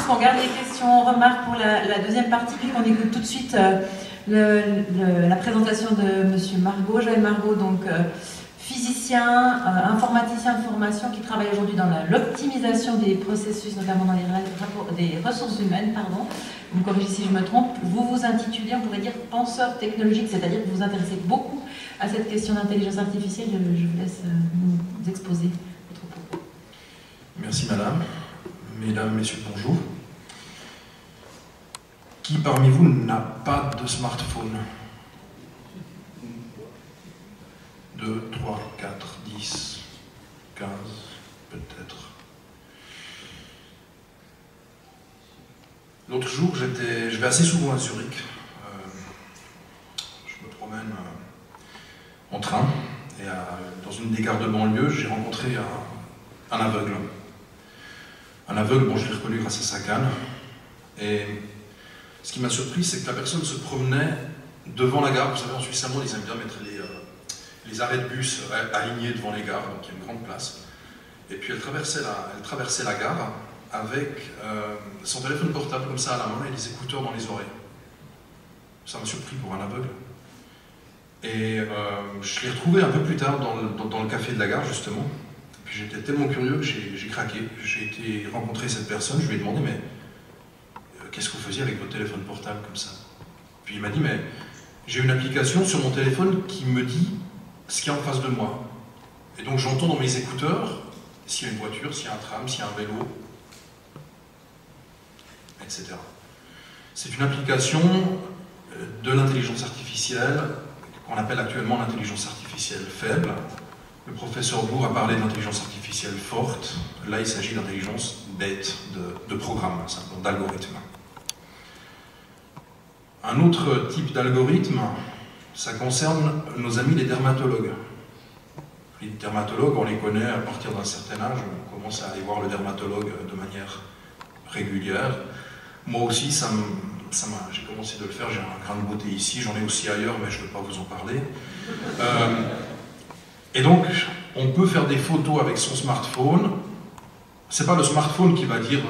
qu'on garde les questions, remarques pour la deuxième partie, puis qu'on écoute tout de suite la présentation de M. Margot, Joël Margot, donc physicien, informaticien de formation qui travaille aujourd'hui dans l'optimisation des processus, notamment dans des ressources humaines, pardon. Vous me corrigez si je me trompe. Vous vous intitulez, on pourrait dire, penseur technologique, c'est-à-dire que vous vous intéressez beaucoup à cette question d'intelligence artificielle. Je vous laisse nous exposer votre propos. Merci madame. Mesdames, messieurs, bonjour. Qui parmi vous n'a pas de smartphone? 2, 3, 4, 10, 15, peut-être. L'autre jour, je vais assez souvent à Zurich. Je me promène en train, et dans une des gares de banlieue, j'ai rencontré un aveugle. Un aveugle, bon, je l'ai reconnu grâce à sa canne. Et ce qui m'a surpris, c'est que la personne se promenait devant la gare. Vous savez, en Suisse allemande, ils aiment bien mettre les arrêts de bus alignés devant les gares, donc il y a une grande place. Et puis elle traversait la gare avec son téléphone portable comme ça à la main et des écouteurs dans les oreilles. Ça m'a surpris pour un aveugle. Et je l'ai retrouvé un peu plus tard dans le café de la gare, justement. Puis j'étais tellement curieux que j'ai craqué. J'ai été rencontrer cette personne, je lui ai demandé, mais qu'est-ce que vous faisiez avec votre téléphone portable comme ça? Puis il m'a dit, mais j'ai une application sur mon téléphone qui me dit ce qu'il y a en face de moi. Et donc j'entends dans mes écouteurs s'il y a une voiture, s'il y a un tram, s'il y a un vélo, etc. C'est une application de l'intelligence artificielle qu'on appelle actuellement l'intelligence artificielle faible. Le professeur Bourg a parlé d'intelligence artificielle forte. Là, il s'agit d'intelligence bête, de programme, simplement, d'algorithme. Un autre type d'algorithme, ça concerne nos amis les dermatologues. Les dermatologues, on les connaît à partir d'un certain âge, on commence à aller voir le dermatologue de manière régulière. Moi aussi, j'ai commencé de le faire, j'ai un grain de beauté ici, j'en ai aussi ailleurs, mais je ne vais pas vous en parler. Et donc, on peut faire des photos avec son smartphone. C'est pas le smartphone qui va dire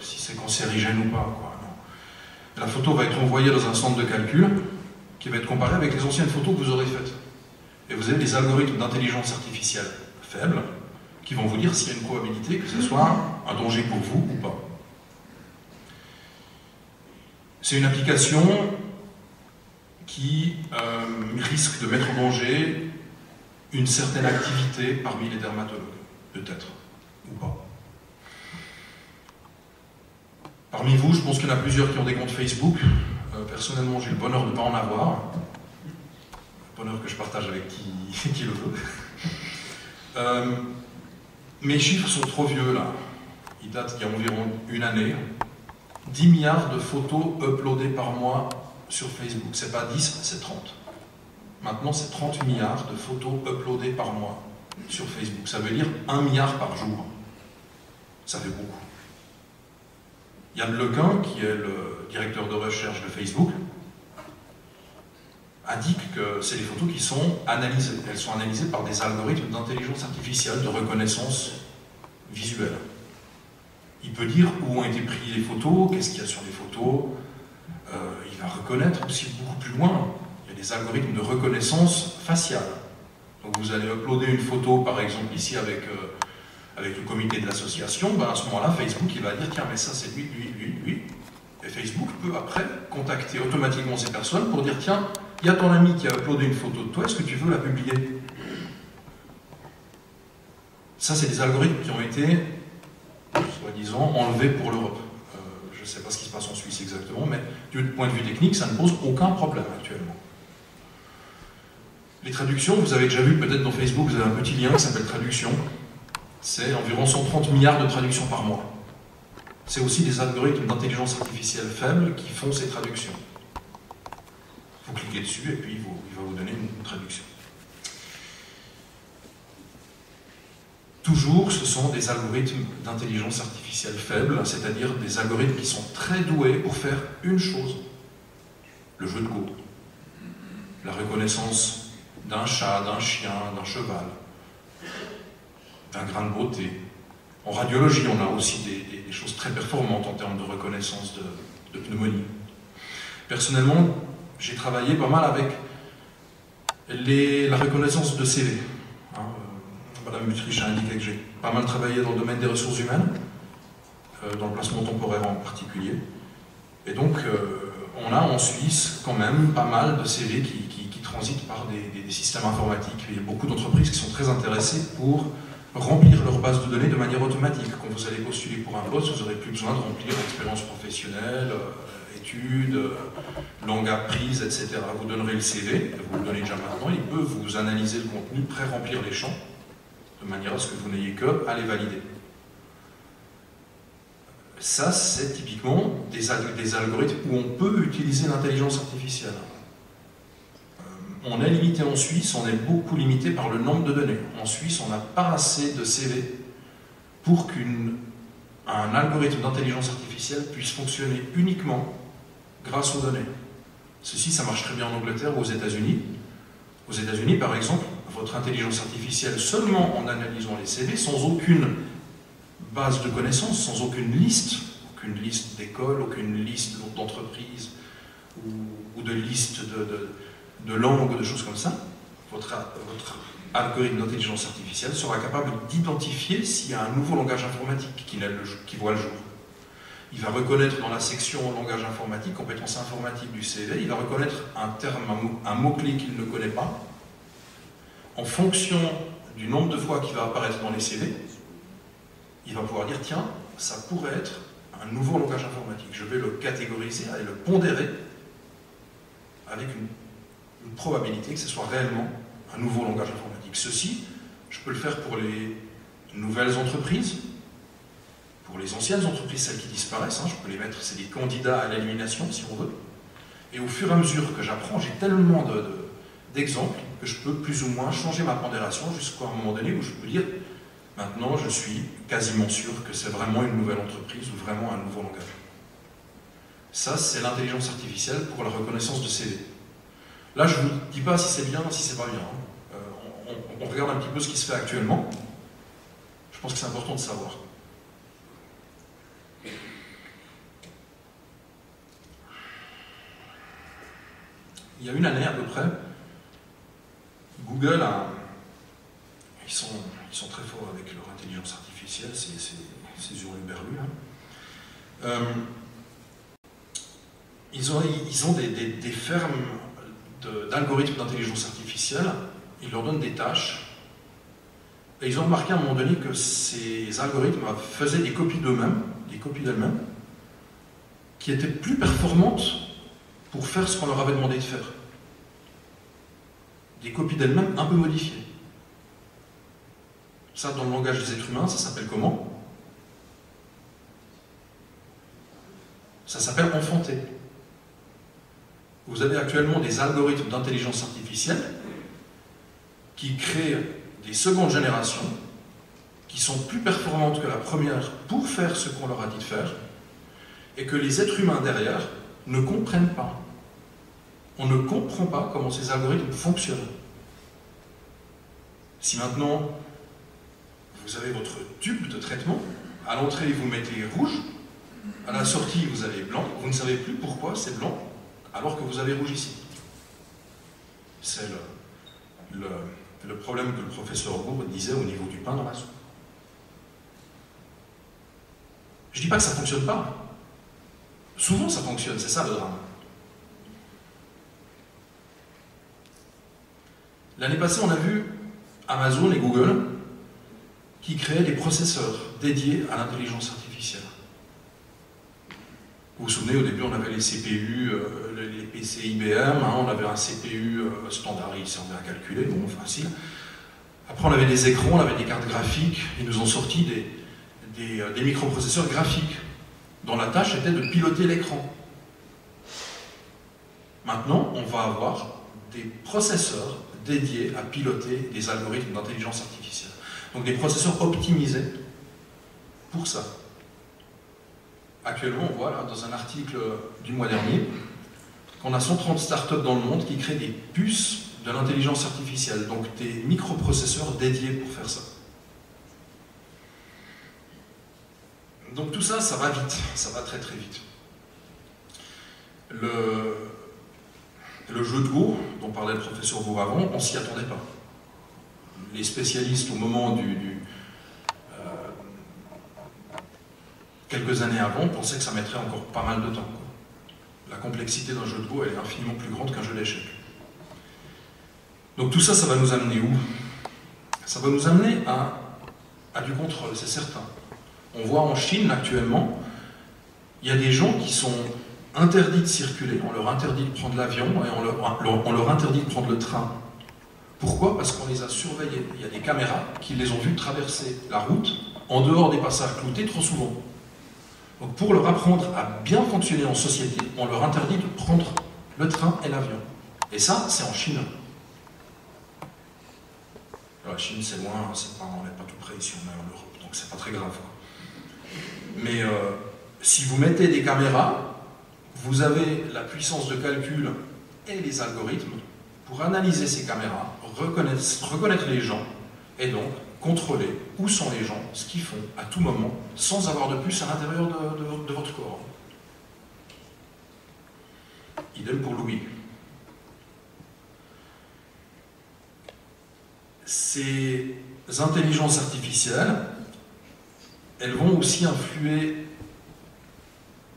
si c'est cancérigène ou pas, quoi, non. La photo va être envoyée dans un centre de calcul qui va être comparé avec les anciennes photos que vous aurez faites. Et vous avez des algorithmes d'intelligence artificielle faibles qui vont vous dire s'il y a une probabilité que ce soit un danger pour vous ou pas. C'est une application qui risque de mettre en danger une certaine activité parmi les dermatologues, peut-être, ou pas. Parmi vous, je pense qu'il y en a plusieurs qui ont des comptes Facebook. Personnellement, j'ai le bonheur de ne pas en avoir. Bonheur que je partage avec qui le veut. Mes chiffres sont trop vieux, là. Ils datent d'il y a environ une année. 10 milliards de photos uploadées par mois sur Facebook. C'est pas 10, c'est 30. Maintenant, c'est 30 milliards de photos uploadées par mois sur Facebook. Ça veut dire 1 milliard par jour. Ça fait beaucoup. Yann Lequin, qui est le directeur de recherche de Facebook, indique que c'est des photos qui sont analysées. Elles sont analysées par des algorithmes d'intelligence artificielle, de reconnaissance visuelle. Il peut dire où ont été prises les photos, qu'est-ce qu'il y a sur les photos. Il va reconnaître aussi beaucoup plus loin. Il y a des algorithmes de reconnaissance faciale. Donc vous allez uploader une photo, par exemple ici avec le comité de l'association, ben à ce moment-là, Facebook il va dire tiens, mais ça c'est lui. Et Facebook peut après contacter automatiquement ces personnes pour dire tiens, il y a ton ami qui a uploadé une photo de toi, est-ce que tu veux la publier? Ça, c'est des algorithmes qui ont été, soi-disant, enlevés pour l'Europe. Je ne sais pas ce qui se passe en Suisse exactement, mais du point de vue technique, ça ne pose aucun problème actuellement. Les traductions, vous avez déjà vu peut-être dans Facebook, vous avez un petit lien qui s'appelle traduction. C'est environ 130 milliards de traductions par mois. C'est aussi des algorithmes d'intelligence artificielle faibles qui font ces traductions. Vous cliquez dessus et puis il va vous donner une traduction. Toujours, ce sont des algorithmes d'intelligence artificielle faibles, c'est-à-dire des algorithmes qui sont très doués pour faire une chose. Le jeu de Go. La reconnaissance d'un chat, d'un chien, d'un cheval, d'un grain de beauté, En radiologie, on a aussi des choses très performantes en termes de reconnaissance de pneumonie. Personnellement, j'ai travaillé pas mal avec la reconnaissance de CV. Madame Butrich a indiqué que j'ai pas mal travaillé dans le domaine des ressources humaines, dans le placement temporaire en particulier. Et donc, on a en Suisse quand même pas mal de CV qui transitent par des systèmes informatiques. Il y a beaucoup d'entreprises qui sont très intéressées pour remplir leur base de données de manière automatique. Quand vous allez postuler pour un poste, vous n'aurez plus besoin de remplir l'expérience professionnelle, études, langue apprise, etc. Vous donnerez le CV, vous le donnez déjà maintenant, il peut vous analyser le contenu, pré-remplir les champs, de manière à ce que vous n'ayez que à les valider. Ça, c'est typiquement des algorithmes où on peut utiliser l'intelligence artificielle. On est limité en Suisse, on est beaucoup limité par le nombre de données. En Suisse, on n'a pas assez de CV pour qu'un algorithme d'intelligence artificielle puisse fonctionner uniquement grâce aux données. Ceci, ça marche très bien en Angleterre ou aux États-Unis. Aux États-Unis, par exemple, votre intelligence artificielle, seulement en analysant les CV, sans aucune base de connaissances, sans aucune liste d'écoles, aucune liste d'entreprises ou de liste de langues, de choses comme ça, votre algorithme d'intelligence artificielle sera capable d'identifier s'il y a un nouveau langage informatique qui voit le jour. Il va reconnaître dans la section langage informatique, compétences informatiques du CV, il va reconnaître un terme, un mot-clé qu'il ne connaît pas. En fonction du nombre de fois qu'il va apparaître dans les CV, il va pouvoir dire, tiens, ça pourrait être un nouveau langage informatique. Je vais le catégoriser et le pondérer avec une probabilité que ce soit réellement un nouveau langage informatique. Ceci, je peux le faire pour les nouvelles entreprises, pour les anciennes entreprises, celles qui disparaissent, je peux les mettre, c'est des candidats à l'élimination, si on veut. Et au fur et à mesure que j'apprends, j'ai tellement d'exemples que je peux plus ou moins changer ma pondération jusqu'à un moment donné où je peux dire maintenant, je suis quasiment sûr que c'est vraiment une nouvelle entreprise ou vraiment un nouveau langage. Ça, c'est l'intelligence artificielle pour la reconnaissance de CV. Là, je ne vous dis pas si c'est bien ou si c'est pas bien. On regarde un petit peu ce qui se fait actuellement. Je pense que c'est important de savoir. Il y a une année à peu près, Google ils sont très forts avec leur intelligence artificielle, c'est hurluberlu. Ils ont des fermes d'algorithmes d'intelligence artificielle, ils leur donnent des tâches, et ils ont remarqué à un moment donné que ces algorithmes faisaient des copies d'eux-mêmes, des copies d'elles-mêmes, qui étaient plus performantes pour faire ce qu'on leur avait demandé de faire. Des copies d'elles-mêmes un peu modifiées. Ça, dans le langage des êtres humains, ça s'appelle comment? Ça s'appelle enfanter. Vous avez actuellement des algorithmes d'intelligence artificielle qui créent des secondes générations qui sont plus performantes que la première pour faire ce qu'on leur a dit de faire et que les êtres humains derrière ne comprennent pas. On ne comprend pas comment ces algorithmes fonctionnent. Si maintenant vous avez votre tube de traitement, à l'entrée vous mettez rouge, à la sortie vous avez blanc, vous ne savez plus pourquoi c'est blanc alors que vous avez rouge ici. C'est le problème que le professeur Bourg disait au niveau du pain dans la soupe. Je ne dis pas que ça ne fonctionne pas. Souvent ça fonctionne, c'est ça le drame. L'année passée, on a vu Amazon et Google qui créaient des processeurs dédiés à l'intelligence artificielle. Vous vous souvenez, au début, on avait les CPU, les PC IBM, on avait un CPU standard, il servait à calculer, bon, facile. Après, on avait des écrans, on avait des cartes graphiques, ils nous ont sorti des microprocesseurs graphiques, dont la tâche était de piloter l'écran. Maintenant, on va avoir des processeurs dédiés à piloter des algorithmes d'intelligence artificielle. Donc des processeurs optimisés pour ça. Actuellement, on voit là, dans un article du mois dernier, qu'on a 130 startups dans le monde qui créent des puces de l'intelligence artificielle, donc des microprocesseurs dédiés pour faire ça. Donc tout ça, ça va vite, ça va très très vite. Le jeu de Go, dont parlait le professeur Go avant, on s'y attendait pas. Les spécialistes, au moment quelques années avant, pensaient que ça mettrait encore pas mal de temps, quoi. La complexité d'un jeu de Go, elle est infiniment plus grande qu'un jeu d'échecs. Donc tout ça, ça va nous amener où? Ça va nous amener à du contrôle, c'est certain. On voit en Chine, actuellement, il y a des gens qui sont interdits de circuler, on leur interdit de prendre l'avion et on leur interdit de prendre le train. Pourquoi? Parce qu'on les a surveillés. Il y a des caméras qui les ont vus traverser la route en dehors des passages cloutés trop souvent. Donc pour leur apprendre à bien fonctionner en société, on leur interdit de prendre le train et l'avion. Et ça, c'est en Chine. La Chine, c'est loin, on n'est pas tout près ici, on est en Europe, donc c'est pas très grave, quoi. Mais si vous mettez des caméras, vous avez la puissance de calcul et les algorithmes pour analyser ces caméras, reconnaître les gens, et donc contrôler où sont les gens, ce qu'ils font à tout moment, sans avoir de puce à l'intérieur de votre corps. Idem pour Louis. Ces intelligences artificielles, elles vont aussi influer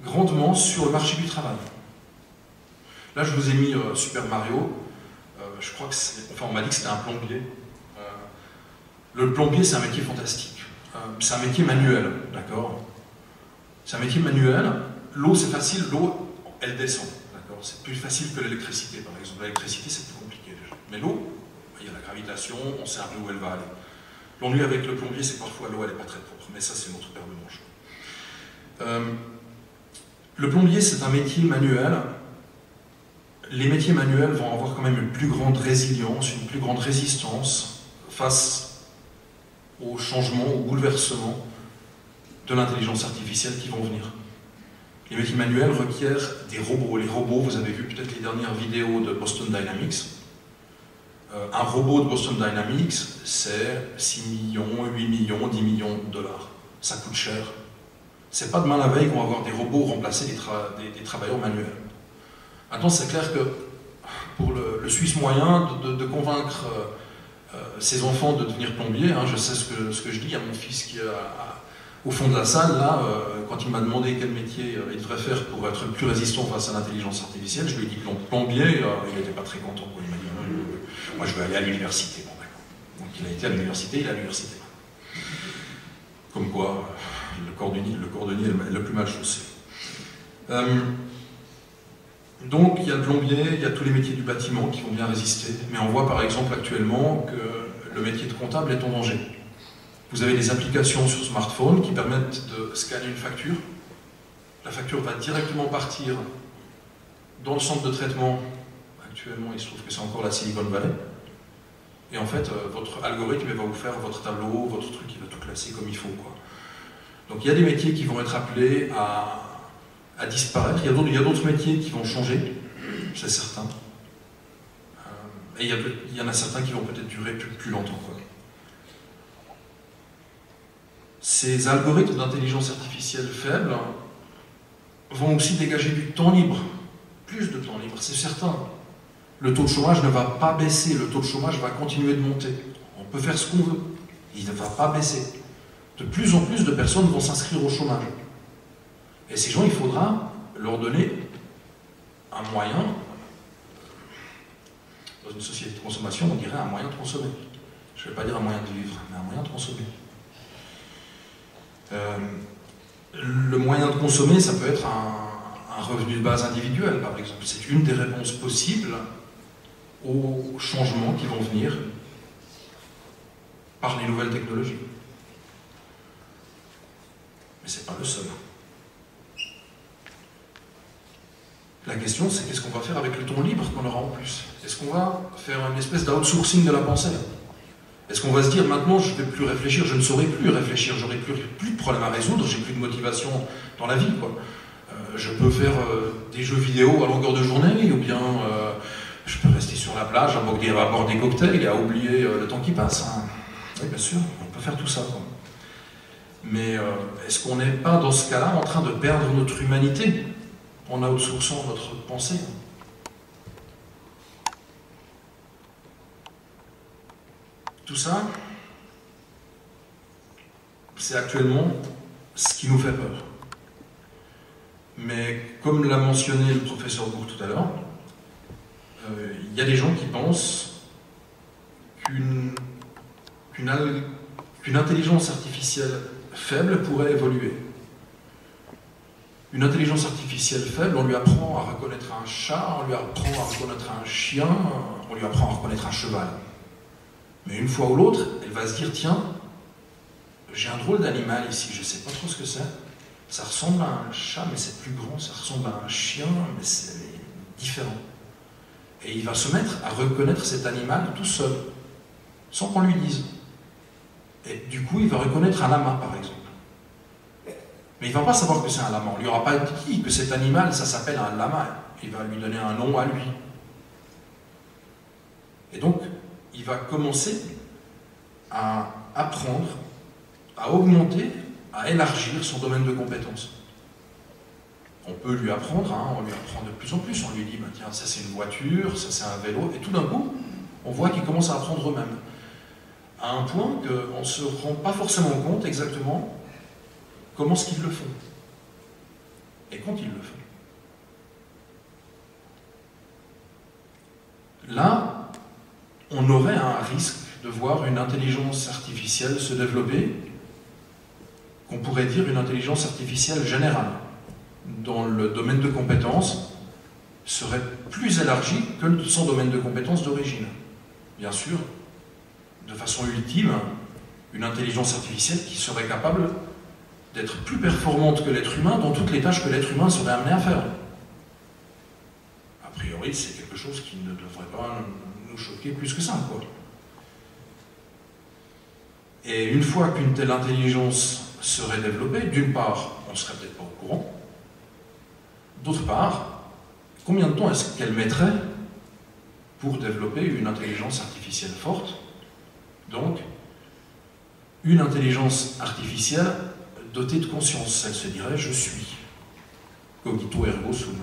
grandement sur le marché du travail. Là, je vous ai mis Super Mario. Je crois que on m'a dit que c'était un plombier. Le plombier, c'est un métier fantastique. C'est un métier manuel, d'accord? C'est un métier manuel. L'eau, c'est facile. L'eau, elle descend, d'accord? C'est plus facile que l'électricité, par exemple. L'électricité, c'est plus compliqué déjà. Mais l'eau, il y a la gravitation, on sait un peu où elle va aller. L'ennui avec le plombier, c'est que parfois l'eau, elle n'est pas très propre. Mais ça, c'est notre paire de manches. Le plombier, c'est un métier manuel. Les métiers manuels vont avoir quand même une plus grande résilience, une plus grande résistance face aux changements, aux bouleversements de l'intelligence artificielle qui vont venir. Les métiers manuels requièrent des robots. Les robots, vous avez vu peut-être les dernières vidéos de Boston Dynamics. Un robot de Boston Dynamics, c'est 6 millions, 8 millions, 10 millions de dollars. Ça coûte cher. C'est pas demain la veille qu'on va avoir des robots remplacer des travailleurs manuels. Maintenant, c'est clair que pour le Suisse moyen, de convaincre ses enfants de devenir plombier, je sais ce que je dis à mon fils qui est au fond de la salle, là, quand il m'a demandé quel métier il devrait faire pour être plus résistant face à l'intelligence artificielle, je lui ai dit plombier, il n'était pas très content. Il m'a dit, moi je veux aller à l'université. Bon, d'accord. Donc il a été à l'université, il est à l'université. Comme quoi, le cordonnier est le plus mal chaussé. Donc il y a le plombier, il y a tous les métiers du bâtiment qui vont bien résister, mais on voit par exemple actuellement que le métier de comptable est en danger. Vous avez des applications sur smartphone qui permettent de scanner une facture. La facture va directement partir dans le centre de traitement. Actuellement, il se trouve que c'est encore la Silicon Valley. Et en fait, votre algorithme va vous faire votre tableau, votre truc, il va tout classer comme il faut, quoi. Donc il y a des métiers qui vont être appelés à disparaître. Il y a d'autres métiers qui vont changer, c'est certain. Et il y en a certains qui vont peut-être durer plus longtemps, quoi. Ces algorithmes d'intelligence artificielle faibles vont aussi dégager du temps libre, plus de temps libre, c'est certain. Le taux de chômage ne va pas baisser, le taux de chômage va continuer de monter. On peut faire ce qu'on veut, il ne va pas baisser. De plus en plus de personnes vont s'inscrire au chômage. Et ces gens, il faudra leur donner un moyen, dans une société de consommation, on dirait un moyen de consommer. Je ne vais pas dire un moyen de vivre, mais un moyen de consommer. Le moyen de consommer, ça peut être un revenu de base individuel, par exemple. C'est une des réponses possibles aux changements qui vont venir par les nouvelles technologies. Mais ce n'est pas le seul. La question, c'est qu'est-ce qu'on va faire avec le temps libre qu'on aura en plus? Est-ce qu'on va faire une espèce d'outsourcing de la pensée? Est-ce qu'on va se dire, maintenant, je ne vais plus réfléchir, je ne saurais plus réfléchir, j'aurai plus de problèmes à résoudre, j'ai plus de motivation dans la vie, quoi. Je peux faire des jeux vidéo à longueur de journée, ou bien je peux rester sur la plage à boire des cocktails et à oublier le temps qui passe. Oui, bien sûr, on peut faire tout ça, quoi. Mais est-ce qu'on n'est pas, dans ce cas-là, en train de perdre notre humanité en outsourçant notre pensée? Tout ça, c'est actuellement ce qui nous fait peur. Mais comme l'a mentionné le professeur Bourg tout à l'heure, il y a des gens qui pensent qu'une intelligence artificielle faible pourrait évoluer. Une intelligence artificielle faible, on lui apprend à reconnaître un chat, on lui apprend à reconnaître un chien, on lui apprend à reconnaître un cheval. Mais une fois ou l'autre, elle va se dire, tiens, j'ai un drôle d'animal ici, je ne sais pas trop ce que c'est. Ça ressemble à un chat, mais c'est plus grand, ça ressemble à un chien, mais c'est différent. Et il va se mettre à reconnaître cet animal tout seul, sans qu'on lui dise. Et du coup, il va reconnaître un lama, par exemple. Mais il ne va pas savoir que c'est un lama. On ne lui aura pas dit que cet animal, ça s'appelle un lama. Il va lui donner un nom à lui. Et donc, il va commencer à apprendre, à augmenter, à élargir son domaine de compétences. On peut lui apprendre, on lui apprend de plus en plus. On lui dit, bah, tiens, ça c'est une voiture, ça c'est un vélo. Et tout d'un coup, on voit qu'ils commencent à apprendre eux-mêmes. À un point qu'on ne se rend pas forcément compte exactement comment est-ce qu'ils le font. Et quand ils le font. Là, on aurait un risque de voir une intelligence artificielle se développer, qu'on pourrait dire une intelligence artificielle générale, dont le domaine de compétences serait plus élargi que son domaine de compétences d'origine. Bien sûr, de façon ultime, une intelligence artificielle qui serait capable d'être plus performante que l'être humain dans toutes les tâches que l'être humain serait amené à faire. A priori, c'est quelque chose qui ne devrait pas nous choquer plus que ça, quoi. Et une fois qu'une telle intelligence serait développée, d'une part, on ne serait peut-être pas au courant, d'autre part, combien de temps est-ce qu'elle mettrait pour développer une intelligence artificielle forte? Donc, une intelligence artificielle dotée de conscience. Elle se dirait « je suis ». Cogito ergo sum.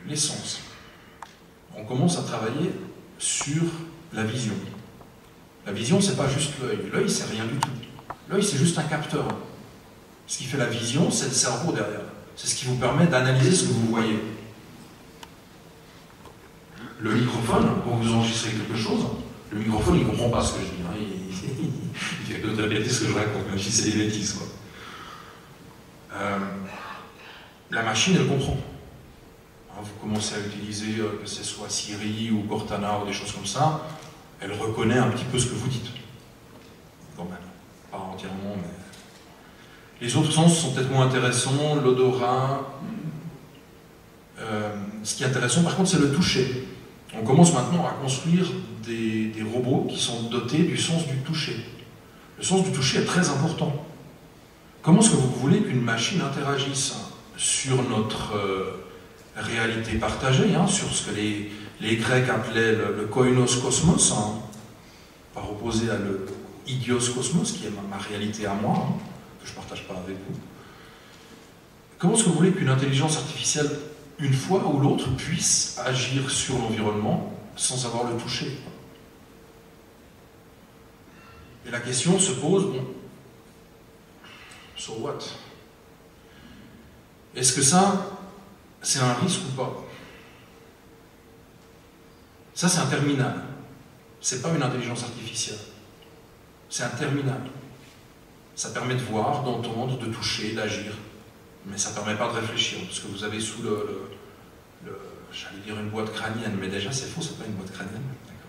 Les sens. On commence à travailler sur la vision. La vision, c'est pas juste l'œil. L'œil, c'est rien du tout. L'œil, c'est juste un capteur. Ce qui fait la vision, c'est le cerveau derrière. C'est ce qui vous permet d'analyser ce que vous voyez. Le microphone, quand vous enregistrez quelque chose, le microphone, il ne comprend pas ce que je dis. Hein. Il fait que de répéter ce que je raconte, même si c'est des bêtises, quoi. La machine, elle comprend. Vous commencez à utiliser, que ce soit Siri ou Cortana ou des choses comme ça, elle reconnaît un petit peu ce que vous dites. Quand même. Pas entièrement, mais... Les autres sens sont peut-être moins intéressants, l'odorat. Ce qui est intéressant, par contre, c'est le toucher. On commence maintenant à construire des robots qui sont dotés du sens du toucher. Le sens du toucher est très important. Comment est-ce que vous voulez qu'une machine interagisse sur notre réalité partagée, hein, sur ce que les Grecs appelaient le koinos cosmos, hein, par opposé à le idios cosmos, qui est ma réalité à moi, hein, que je ne partage pas avec vous. Comment est-ce que vous voulez qu'une intelligence artificielle, une fois ou l'autre, puisse agir sur l'environnement sans avoir le toucher? Et la question se pose, bon, so what? Est-ce que ça, c'est un risque ou pas? Ça, c'est un terminal. C'est pas une intelligence artificielle. C'est un terminal. Ça permet de voir, d'entendre, de toucher, d'agir. Mais ça ne permet pas de réfléchir, parce que vous avez sous j'allais dire une boîte crânienne, mais déjà c'est faux, c'est pas une boîte crânienne.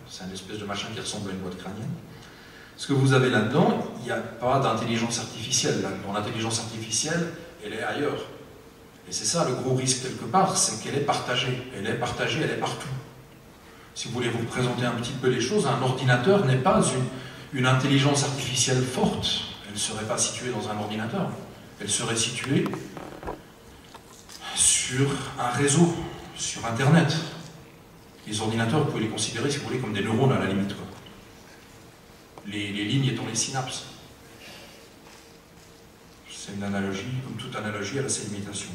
C'est une espèce de machin qui ressemble à une boîte crânienne. Ce que vous avez là-dedans, il n'y a pas d'intelligence artificielle là-dedans. L'intelligence artificielle, elle est ailleurs. Et c'est ça le gros risque quelque part, c'est qu'elle est partagée. Elle est partagée, elle est partout. Si vous voulez vous présenter un petit peu les choses, un ordinateur n'est pas une intelligence artificielle forte. Elle ne serait pas située dans un ordinateur. Elle serait située sur sur un réseau, sur Internet. Les ordinateurs, vous pouvez les considérer, si vous voulez, comme des neurones à la limite, quoi. Les lignes étant les synapses. C'est une analogie, comme toute analogie, elle a ses limitations.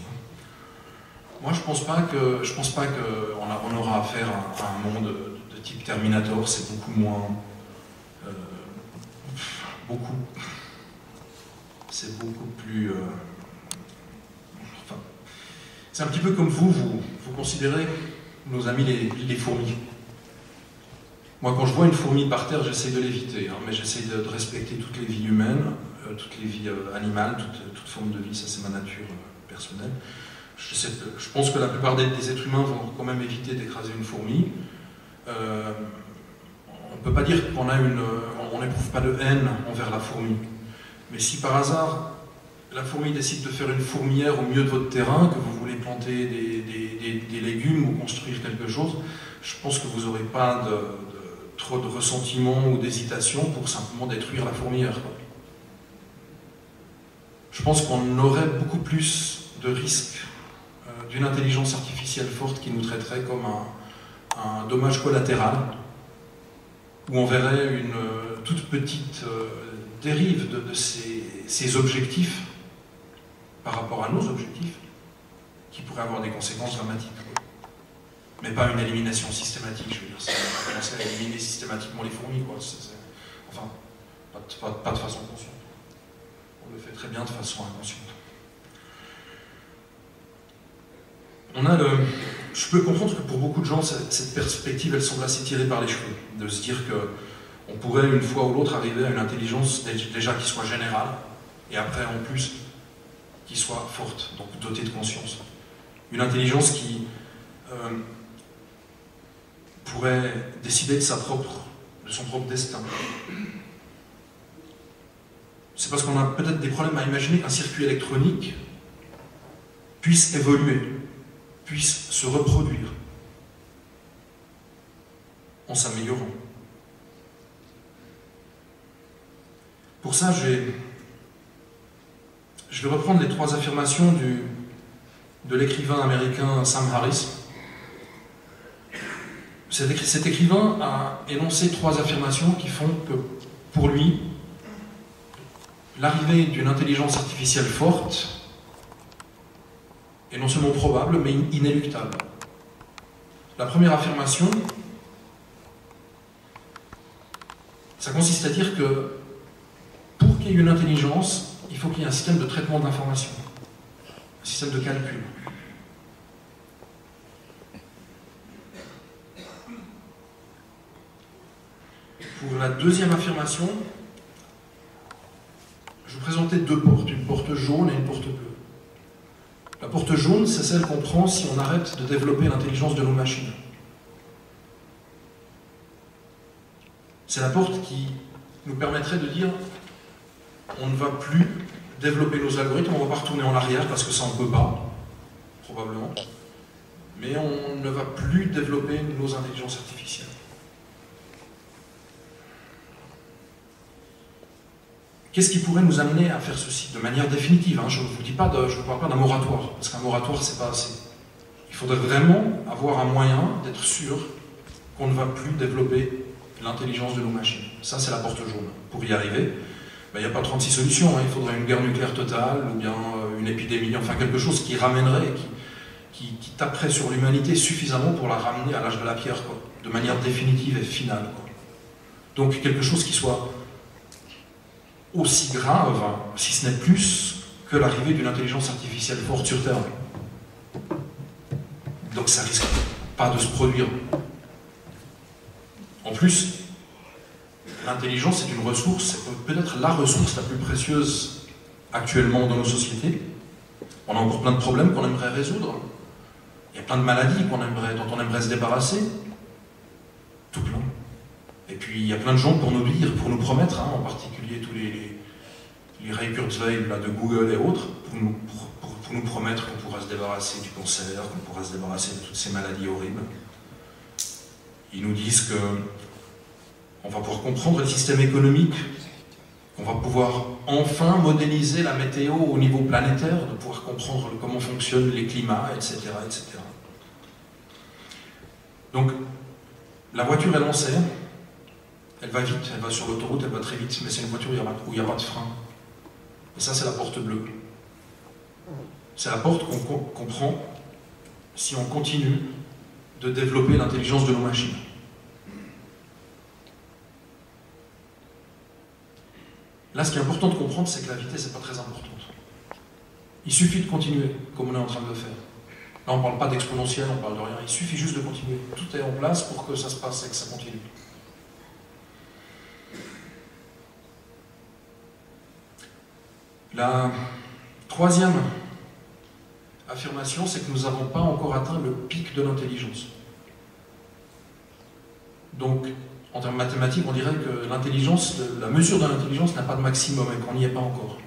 Moi, je pense pas qu'on aura affaire à un monde de type Terminator. C'est beaucoup moins... c'est beaucoup plus... enfin, c'est un petit peu comme vous considérez nos amis les fourmis. Moi, quand je vois une fourmi par terre, j'essaie de l'éviter, hein, mais j'essaie de respecter toutes les vies humaines, toutes les vies animales, toute forme de vie, ça c'est ma nature personnelle. Je pense que la plupart des êtres humains vont quand même éviter d'écraser une fourmi. On ne peut pas dire qu'on n'éprouve pas de haine envers la fourmi. Mais si par hasard, la fourmi décide de faire une fourmilière au milieu de votre terrain, que vous voulez planter des légumes ou construire quelque chose, je pense que vous n'aurez pas trop de ressentiment ou d'hésitation pour simplement détruire la fourmilière, quoi. Je pense qu'on aurait beaucoup plus de risques d'une intelligence artificielle forte qui nous traiterait comme un dommage collatéral, où on verrait une toute petite dérive de ces objectifs par rapport à nos objectifs, qui pourrait avoir des conséquences dramatiques. Mais pas une élimination systématique, je veux dire, ça va commencer à éliminer systématiquement les fourmis, quoi. Enfin, pas de façon consciente. On le fait très bien de façon inconsciente. Je peux comprendre que pour beaucoup de gens, cette perspective, elle semble assez tirée par les cheveux, de se dire qu'on pourrait une fois ou l'autre arriver à une intelligence déjà qui soit générale, et après en plus qui soit forte, donc dotée de conscience. Une intelligence qui pourrait décider de son propre destin. C'est parce qu'on a peut-être des problèmes à imaginer qu'un circuit électronique puisse évoluer, puisse se reproduire en s'améliorant. Pour ça, je vais reprendre les 3 affirmations de l'écrivain américain Sam Harris. Cet écrivain a énoncé 3 affirmations qui font que, pour lui, l'arrivée d'une intelligence artificielle forte est non seulement probable, mais inéluctable. La première affirmation, ça consiste à dire que pour qu'il y ait une intelligence, il faut qu'il y ait un système de traitement d'information, un système de calcul. Pour la deuxième affirmation, je vous présentais 2 portes, une porte jaune et une porte bleue. La porte jaune, c'est celle qu'on prend si on arrête de développer l'intelligence de nos machines. C'est la porte qui nous permettrait de dire on ne va plus développer nos algorithmes, on ne va pas retourner en arrière parce que ça on ne peut pas, probablement, mais on ne va plus développer nos intelligences artificielles. Qu'est-ce qui pourrait nous amener à faire ceci de manière définitive, hein? Je ne vous parle pas d'un moratoire, parce qu'un moratoire, c'est pas assez. Il faudrait vraiment avoir un moyen d'être sûr qu'on ne va plus développer l'intelligence de nos machines. Ça, c'est la porte jaune. Pour y arriver, il n'y a pas 36 solutions. Hein. Il faudrait une guerre nucléaire totale, ou bien une épidémie, enfin quelque chose qui ramènerait, qui taperait sur l'humanité suffisamment pour la ramener à l'âge de la pierre, quoi, de manière définitive et finale, quoi. Donc quelque chose qui soit aussi grave, si ce n'est plus, que l'arrivée d'une intelligence artificielle forte sur Terre. Donc ça risque pas de se produire. En plus, l'intelligence est une ressource, c'est peut-être la ressource la plus précieuse actuellement dans nos sociétés. On a encore plein de problèmes qu'on aimerait résoudre. Il y a plein de maladies dont on aimerait se débarrasser. Tout plein. Et puis il y a plein de gens pour nous dire, pour nous promettre, hein, en particulier tous les Ray Kurzweil là, de Google et autres, pour nous promettre qu'on pourra se débarrasser du cancer, qu'on pourra se débarrasser de toutes ces maladies horribles. Ils nous disent qu'on va pouvoir comprendre les systèmes économiques qu'on va pouvoir enfin modéliser la météo au niveau planétaire, de pouvoir comprendre comment fonctionnent les climats, etc., etc. Donc, la voiture est lancée, elle va vite, elle va sur l'autoroute, elle va très vite, mais c'est une voiture où il n'y a pas de frein. Et ça, c'est la porte bleue. C'est la porte qu'on prend si on continue de développer l'intelligence de nos machines. Là, ce qui est important de comprendre, c'est que la vitesse n'est pas très importante. Il suffit de continuer, comme on est en train de le faire. Là, on ne parle pas d'exponentiel, on ne parle de rien. Il suffit juste de continuer. Tout est en place pour que ça se passe et que ça continue. La troisième affirmation, c'est que nous n'avons pas encore atteint le pic de l'intelligence. Donc, en termes mathématiques, on dirait que l'intelligence, la mesure de l'intelligence n'a pas de maximum et qu'on n'y est pas encore.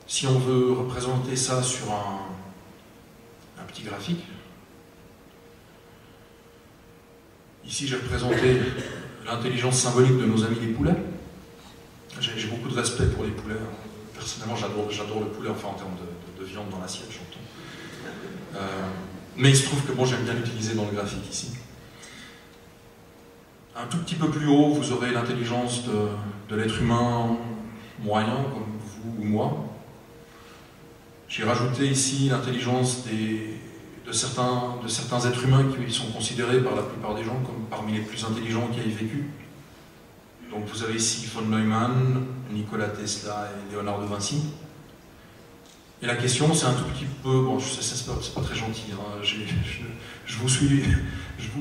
Si on veut représenter ça sur un petit graphique, ici j'ai représenté l'intelligence symbolique de nos amis les poulets. J'ai beaucoup de respect pour les poulets. Personnellement, j'adore le poulet, enfin en termes de viande dans l'assiette, j'entends. Mais il se trouve que bon, j'aime bien l'utiliser dans le graphique ici. Un tout petit peu plus haut, vous aurez l'intelligence de l'être humain moyen, comme vous ou moi. J'ai rajouté ici l'intelligence de certains êtres humains qui sont considérés par la plupart des gens comme parmi les plus intelligents qui aient vécu. Donc vous avez ici von Neumann, Nikola Tesla et Léonard de Vinci. Et la question, c'est un tout petit peu, bon, je sais, c'est pas très gentil, hein, je vous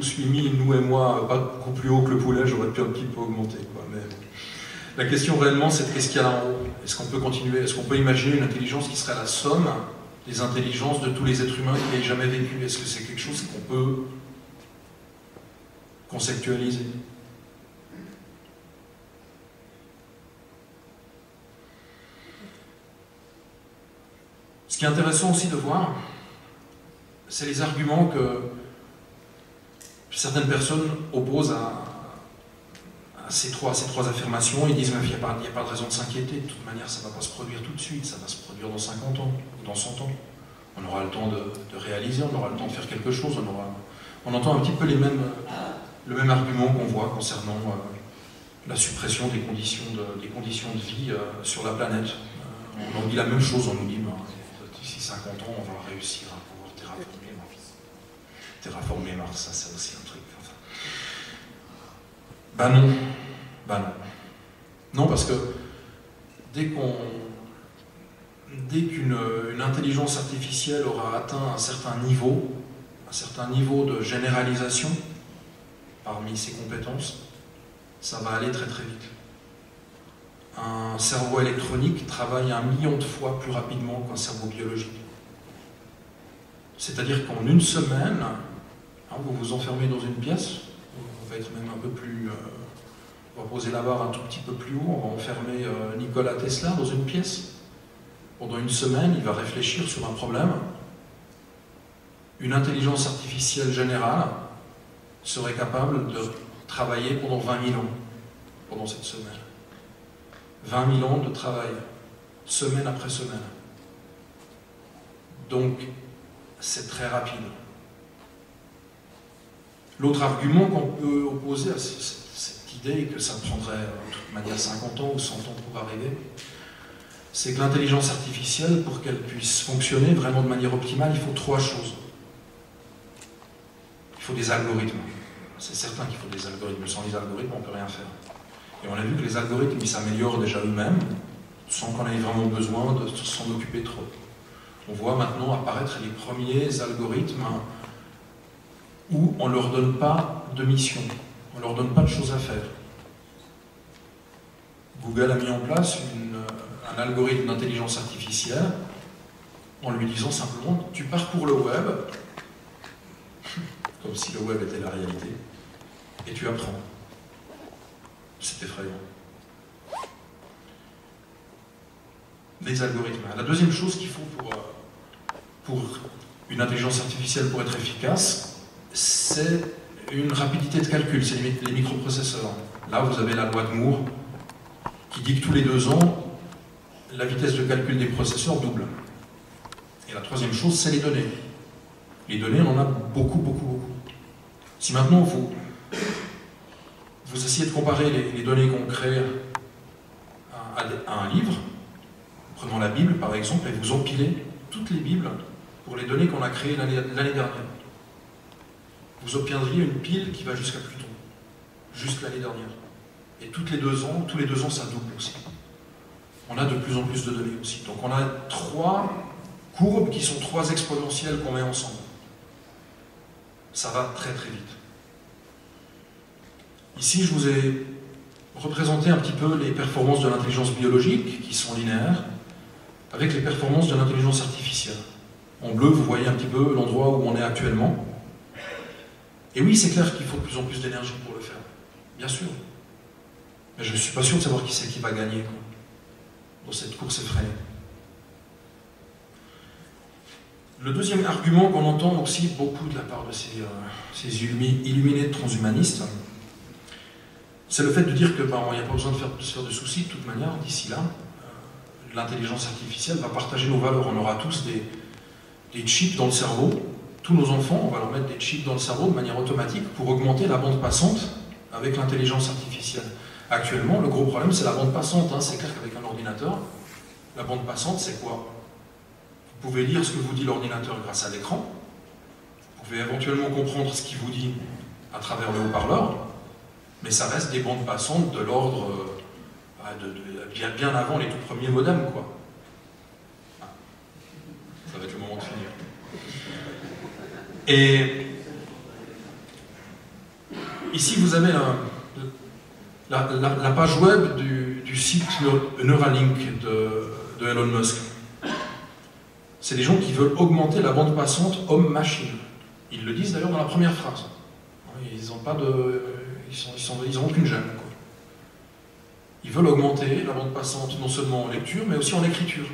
suis mis, nous et moi, pas beaucoup plus haut que le poulet, j'aurais pu un petit peu augmenter, quoi, mais la question réellement, c'est qu'est-ce qu'il y a là en haut? Est-ce qu'on peut continuer? Est-ce qu'on peut imaginer une intelligence qui serait la somme des intelligences de tous les êtres humains qui aient jamais vécu? Est-ce que c'est quelque chose qu'on peut conceptualiser? Ce qui est intéressant aussi de voir, c'est les arguments que certaines personnes opposent à ces trois affirmations. Ils disent qu'il n'y a pas de raison de s'inquiéter, de toute manière ça ne va pas se produire tout de suite, ça va se produire dans 50 ans, ou dans 100 ans. On aura le temps de réaliser, on aura le temps de faire quelque chose, on entend un petit peu le même argument qu'on voit concernant la suppression des conditions de vie sur la planète. On dit la même chose, on nous dit d'ici 50 ans on va réussir à pouvoir terraformer Mars, ça c'est aussi un truc. Enfin, bah non. Non, parce que dès qu'une intelligence artificielle aura atteint un certain niveau de généralisation parmi ses compétences, ça va aller très très vite. Un cerveau électronique travaille 1 million de fois plus rapidement qu'un cerveau biologique. C'est-à-dire qu'en une semaine, vous vous enfermez dans une pièce, on va être même un peu plus... on va poser la barre un tout petit peu plus haut, on va enfermer Nikola Tesla dans une pièce. Pendant une semaine, il va réfléchir sur un problème. Une intelligence artificielle générale serait capable de travailler pendant 20 000 ans, pendant cette semaine. 20 000 ans de travail, semaine après semaine. Donc, c'est très rapide. L'autre argument qu'on peut opposer à cette idée, que ça prendrait de toute manière 50 ans ou 100 ans pour arriver, c'est que l'intelligence artificielle, pour qu'elle puisse fonctionner vraiment de manière optimale, il faut 3 choses. Il faut des algorithmes. C'est certain qu'il faut des algorithmes. Sans les algorithmes, on ne peut rien faire. Et on a vu que les algorithmes, ils s'améliorent déjà eux-mêmes, sans qu'on ait vraiment besoin de s'en occuper trop. On voit maintenant apparaître les premiers algorithmes où on ne leur donne pas de mission, on ne leur donne pas de choses à faire. Google a mis en place un algorithme d'intelligence artificielle en lui disant simplement « tu parcours le web », comme si le web était la réalité, et tu apprends. C'est effrayant. Les algorithmes. La deuxième chose qu'il faut pour une intelligence artificielle pour être efficace, c'est une rapidité de calcul, c'est les microprocesseurs. Là, vous avez la loi de Moore. qui dit que tous les 2 ans, la vitesse de calcul des processeurs double. Et la troisième chose, c'est les données. Les données, on en a beaucoup, beaucoup, beaucoup. Si maintenant vous essayez de comparer les données qu'on crée à un livre, prenons la Bible par exemple, et vous empilez toutes les Bibles pour les données qu'on a créées l'année dernière, vous obtiendriez une pile qui va jusqu'à Pluton, juste l'année dernière. Et tous les 2 ans, ça double aussi. On a de plus en plus de données aussi. Donc on a 3 courbes qui sont 3 exponentielles qu'on met ensemble. Ça va très très vite. Ici, je vous ai représenté un petit peu les performances de l'intelligence biologique, qui sont linéaires, avec les performances de l'intelligence artificielle. En bleu, vous voyez un petit peu l'endroit où on est actuellement. Et oui, c'est clair qu'il faut de plus en plus d'énergie pour le faire. Bien sûr. Mais je ne suis pas sûr de savoir qui c'est qui va gagner dans cette course effrénée. Le deuxième argument qu'on entend aussi beaucoup de la part de ces illuminés transhumanistes, c'est le fait de dire que il n'y a pas besoin de se faire de soucis de toute manière, d'ici là. L'intelligence artificielle va partager nos valeurs. On aura tous des chips dans le cerveau. Tous nos enfants, on va leur mettre des chips dans le cerveau de manière automatique pour augmenter la bande passante avec l'intelligence artificielle. Actuellement, le gros problème, c'est la bande passante. C'est clair qu'avec un ordinateur, la bande passante, c'est quoi? Vous pouvez lire ce que vous dit l'ordinateur grâce à l'écran. Vous pouvez éventuellement comprendre ce qu'il vous dit à travers le haut-parleur, mais ça reste des bandes passantes de l'ordre bien avant les tout premiers modems, quoi. Ça va être le moment de finir. Et ici, vous avez la page web du site Neuralink de Elon Musk. C'est des gens qui veulent augmenter la bande passante homme-machine. Ils le disent d'ailleurs dans la première phrase. Ils n'ont pas de... Ils n'ont aucune gêne, quoi. Ils veulent augmenter la bande passante non seulement en lecture, mais aussi en écriture.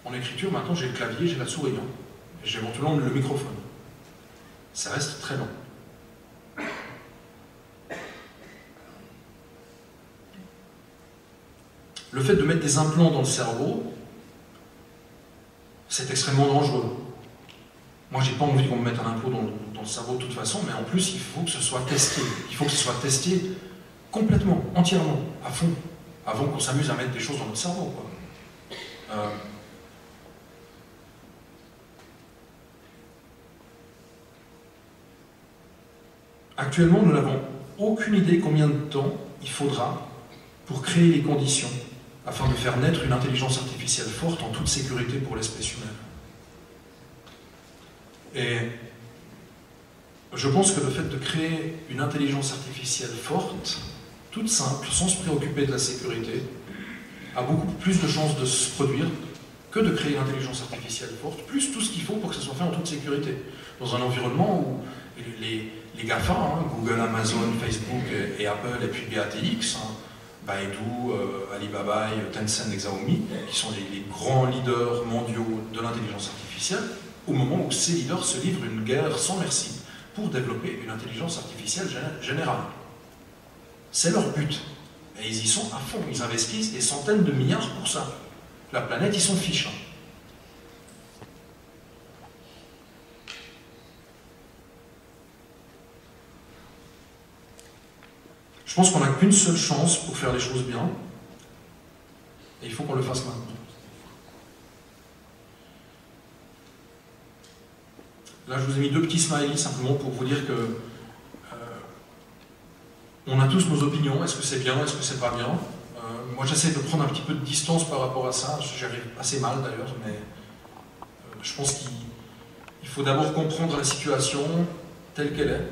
En écriture, maintenant, j'ai le clavier, j'ai la souris, et j'ai éventuellement le microphone. Ça reste très long. Le fait de mettre des implants dans le cerveau, c'est extrêmement dangereux. Moi, j'ai pas envie qu'on me mette un implant dans le cerveau de toute façon, mais en plus, il faut que ce soit testé. Il faut que ce soit testé complètement, entièrement, à fond, avant qu'on s'amuse à mettre des choses dans notre cerveau, quoi. Actuellement, nous n'avons aucune idée combien de temps il faudra pour créer les conditions afin de faire naître une intelligence artificielle forte en toute sécurité pour l'espèce humaine. Et je pense que le fait de créer une intelligence artificielle forte, toute simple, sans se préoccuper de la sécurité, a beaucoup plus de chances de se produire que de créer une intelligence artificielle forte, plus tout ce qu'il faut pour que ça soit fait en toute sécurité. Dans un environnement où les GAFA, Google, Amazon, Facebook et Apple, et puis BATX, Baidu, Alibaba, Tencent et Xiaomi, qui sont les grands leaders mondiaux de l'intelligence artificielle, au moment où ces leaders se livrent une guerre sans merci pour développer une intelligence artificielle générale. C'est leur but. Et ils y sont à fond. Ils investissent des centaines de milliards pour ça. La planète, ils s'en fichent. Je pense qu'on n'a qu'une seule chance pour faire les choses bien. Et il faut qu'on le fasse maintenant. Là, je vous ai mis 2 petits smileys simplement pour vous dire que on a tous nos opinions. Est-ce que c'est bien, est-ce que c'est pas bien? Moi, j'essaie de prendre un petit peu de distance par rapport à ça. J'y arrive assez mal d'ailleurs, mais je pense qu'il faut d'abord comprendre la situation telle qu'elle est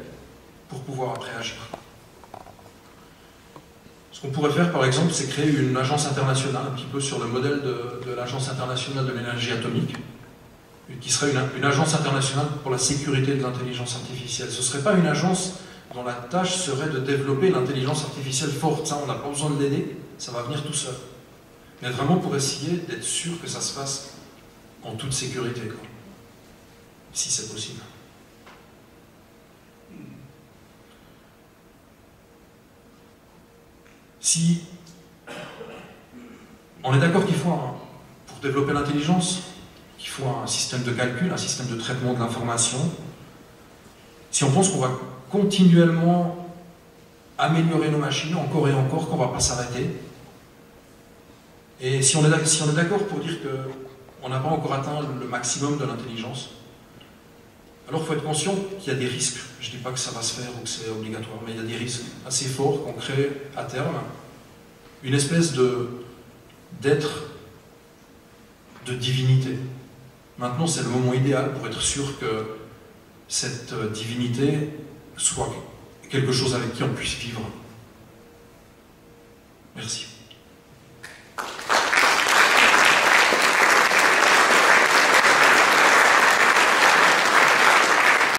pour pouvoir après agir. Ce qu'on pourrait faire, par exemple, c'est créer une agence internationale, un petit peu sur le modèle de l'Agence internationale de l'énergie atomique, qui serait une agence internationale pour la sécurité de l'intelligence artificielle. Ce ne serait pas une agence dont la tâche serait de développer l'intelligence artificielle forte. Ça, on n'a pas besoin de l'aider, ça va venir tout seul. Mais vraiment pour essayer d'être sûr que ça se fasse en toute sécurité, quoi. Si c'est possible. Si On est d'accord qu'il faut, pour développer l'intelligence, qu'il faut un système de calcul, un système de traitement de l'information. Si on pense qu'on va continuellement améliorer nos machines, encore et encore, qu'on ne va pas s'arrêter, et si on est d'accord pour dire qu'on n'a pas encore atteint le maximum de l'intelligence, alors il faut être conscient qu'il y a des risques. Je ne dis pas que ça va se faire ou que c'est obligatoire, mais il y a des risques assez forts qu'on crée à terme une espèce d'être de divinité. Maintenant, c'est le moment idéal pour être sûr que cette divinité soit quelque chose avec qui on puisse vivre. Merci.